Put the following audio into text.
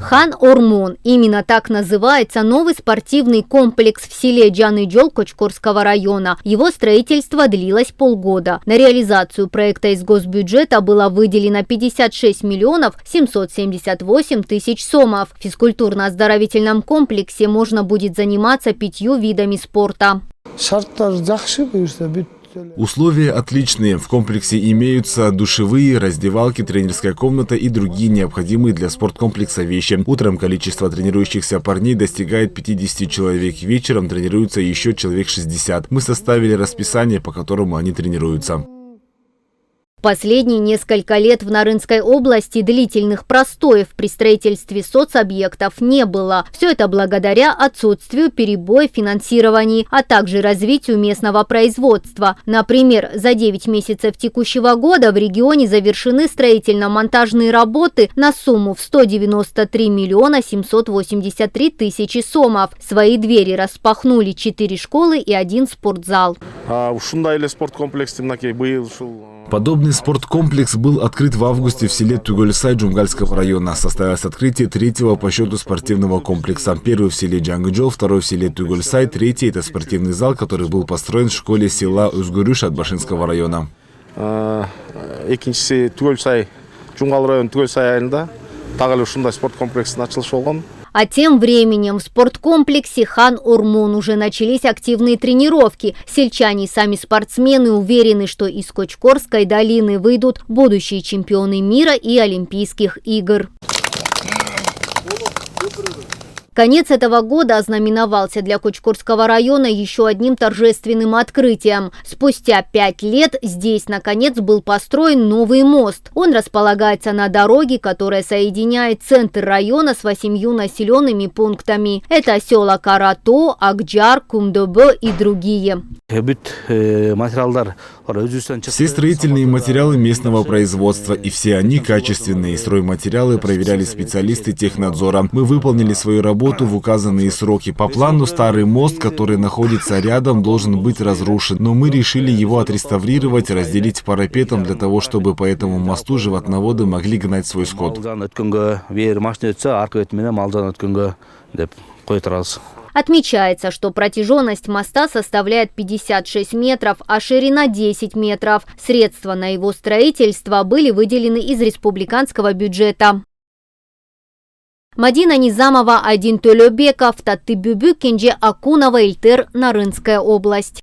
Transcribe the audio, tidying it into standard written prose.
Хан Ормон. Именно так называется новый спортивный комплекс в селе Джаныджол Кочкорского района. Его строительство длилось полгода. На реализацию проекта из госбюджета было выделено 56 миллионов 778 тысяч сомов. В физкультурно-оздоровительном комплексе можно будет заниматься 5 видами спорта. Условия отличные. В комплексе имеются душевые, раздевалки, тренерская комната и другие необходимые для спорткомплекса вещи. Утром количество тренирующихся парней достигает 50 человек. Вечером тренируются еще человек 60. Мы составили расписание, по которому они тренируются. Последние несколько лет в Нарынской области длительных простоев при строительстве соцобъектов не было. Все это благодаря отсутствию перебоев в финансировании, а также развитию местного производства. Например, за 9 месяцев текущего года в регионе завершены строительно-монтажные работы на сумму в 193 миллиона 783 тысячи сомов. Свои двери распахнули 4 школы и 1 спортзал. Подобный спорткомплекс был открыт в августе в селе Тугольсай Джумгальского района. Состоялось открытие 3-го по счету спортивного комплекса. Первый в селе Джангыджол, второй в селе Тугольсай, третий – это спортивный зал, который был построен в школе села Узгурюш Атбашинского района. А тем временем в спорткомплексе Хан Ормон уже начались активные тренировки. Сельчане, сами спортсмены, уверены, что из Кочкорской долины выйдут будущие чемпионы мира и Олимпийских игр. Конец этого года ознаменовался для Кочкорского района еще одним торжественным открытием. Спустя 5 лет здесь, наконец, был построен новый мост. Он располагается на дороге, которая соединяет центр района с 8 населенными пунктами. Это села Карато, Акджар, Кумдобо и другие. Все строительные материалы местного производства, и все они качественные. Стройматериалы проверяли специалисты технадзора. Мы выполнили свою работу в указанные сроки. По плану старый мост, который находится рядом, должен быть разрушен, но мы решили его отреставрировать, разделить парапетом для того, чтобы по этому мосту животноводы могли гнать свой скот. Отмечается, что протяженность моста составляет 56 метров, а ширина 10 метров. Средства на его строительство были выделены из республиканского бюджета. Мадина Низамова, Адин Төлөбеков, Татты Бюбү, Кенже Акунова, Ильтер, Нарынская область.